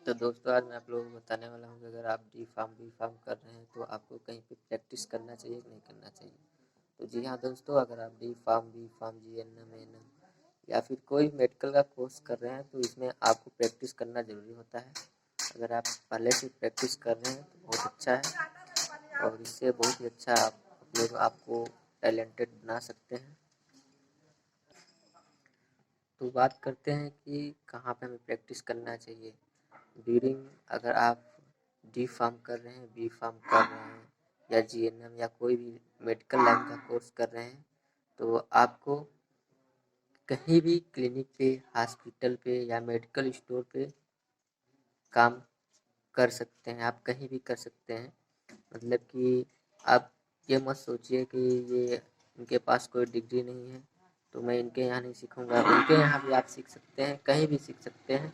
तो दोस्तों आज मैं आप लोगों को बताने वाला हूँ कि अगर आप डी फार्म बी फार्म कर रहे हैं तो आपको कहीं पे प्रैक्टिस करना चाहिए कि नहीं करना चाहिए। तो जी हाँ दोस्तों, अगर आप D pharm B farm G N M N M या फिर कोई मेडिकल का कोर्स कर रहे हैं तो इसमें आपको प्रैक्टिस करना ज़रूरी होता है। अगर आप पहले से प्रैक्टिस कर रहे हैं तो बहुत अच्छा है और इससे बहुत ही अच्छा आप लोग आपको टैलेंटेड बना सकते हैं। तो बात करते हैं कि कहाँ पे हमें प्रैक्टिस करना चाहिए। ड्यूरिंग अगर आप डी फार्म कर रहे हैं, बी फार्म कर रहे हैं या जी एन एम या कोई भी मेडिकल लाइन का कोर्स कर रहे हैं तो आपको कहीं भी क्लिनिक पे, हॉस्पिटल पे या मेडिकल स्टोर पे काम कर सकते हैं। आप कहीं भी कर सकते हैं। मतलब कि आप ये मत सोचिए कि ये इनके पास कोई डिग्री नहीं है तो मैं इनके यहाँ नहीं सीखूंगा। उनके यहाँ भी आप सीख सकते हैं, कहीं भी सीख सकते हैं।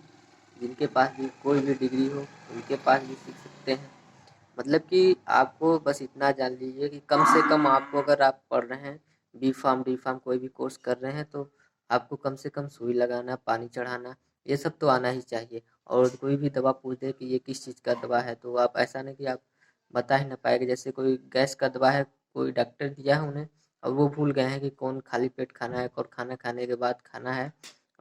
जिनके पास भी कोई भी डिग्री हो उनके पास भी सीख सकते हैं। मतलब कि आपको बस इतना जान लीजिए कि कम से कम आपको, अगर आप पढ़ रहे हैं बी फार्म डी फार्म कोई भी कोर्स कर रहे हैं तो आपको कम से कम सुई लगाना, पानी चढ़ाना, ये सब तो आना ही चाहिए। और कोई भी दवा पूछ दे कि ये किस चीज़ का दवा है तो आप ऐसा नहीं कि आप बता ही ना पाएंगे। जैसे कोई गैस का दवा है, कोई डॉक्टर दिया है उन्हें और वो भूल गए हैं कि कौन खाली पेट खाना है और खाना खाने के बाद खाना है,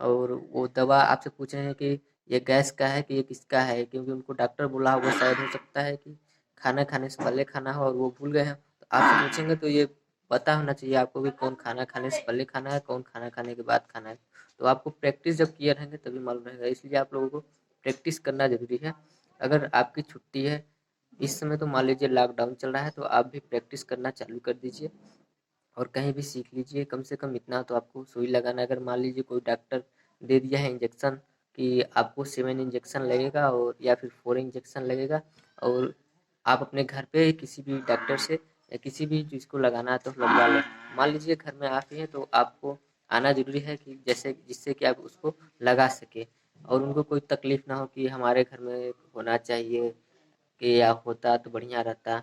और वो दवा आपसे पूछ रहे हैं कि ये गैस का है कि ये किसका है, क्योंकि उनको डॉक्टर बोला हो, वो शायद हो सकता है कि खाना खाने से पहले खाना हो और वो भूल गए हैं। तो आपसे पूछेंगे तो ये पता होना चाहिए आपको कि कौन खाना खाने से पहले खाना है, कौन खाना खाने के बाद खाना है। तो आपको प्रैक्टिस जब किए रहेंगे तभी मालूम रहेगा, इसलिए आप लोगों को प्रैक्टिस करना ज़रूरी है। अगर आपकी छुट्टी है इस समय तो मान लीजिए लॉकडाउन चल रहा है तो आप भी प्रैक्टिस करना चालू कर दीजिए और कहीं भी सीख लीजिए। कम से कम इतना तो आपको सुई लगाना, अगर मान लीजिए कोई डॉक्टर दे दिया है इंजेक्शन कि आपको 7 इंजेक्शन लगेगा और या फिर 4 इंजेक्शन लगेगा, और आप अपने घर पे किसी भी डॉक्टर से या किसी भी जिसको लगाना है तो लगवा लें। मान लीजिए घर में आप ही हैं तो आपको आना ज़रूरी है कि जैसे जिससे कि आप उसको लगा सके और उनको कोई तकलीफ़ ना हो कि हमारे घर में होना चाहिए कि या होता तो बढ़िया रहता।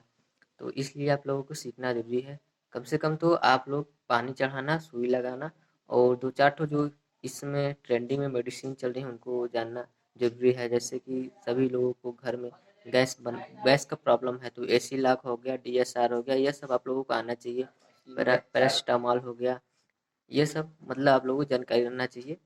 तो इसलिए आप लोगों को सीखना ज़रूरी है। कम से कम तो आप लोग पानी चढ़ाना, सुई लगाना और 2-4 ठो जो इस समय ट्रेंडिंग में मेडिसिन चल रही है उनको जानना ज़रूरी है। जैसे कि सभी लोगों को घर में गैस का प्रॉब्लम है तो एसी लॉक हो गया, डीएसआर हो गया, ये सब आप लोगों को आना चाहिए। पैरासिटामॉल हो गया, ये सब मतलब आप लोगों को जानकारी रहना चाहिए।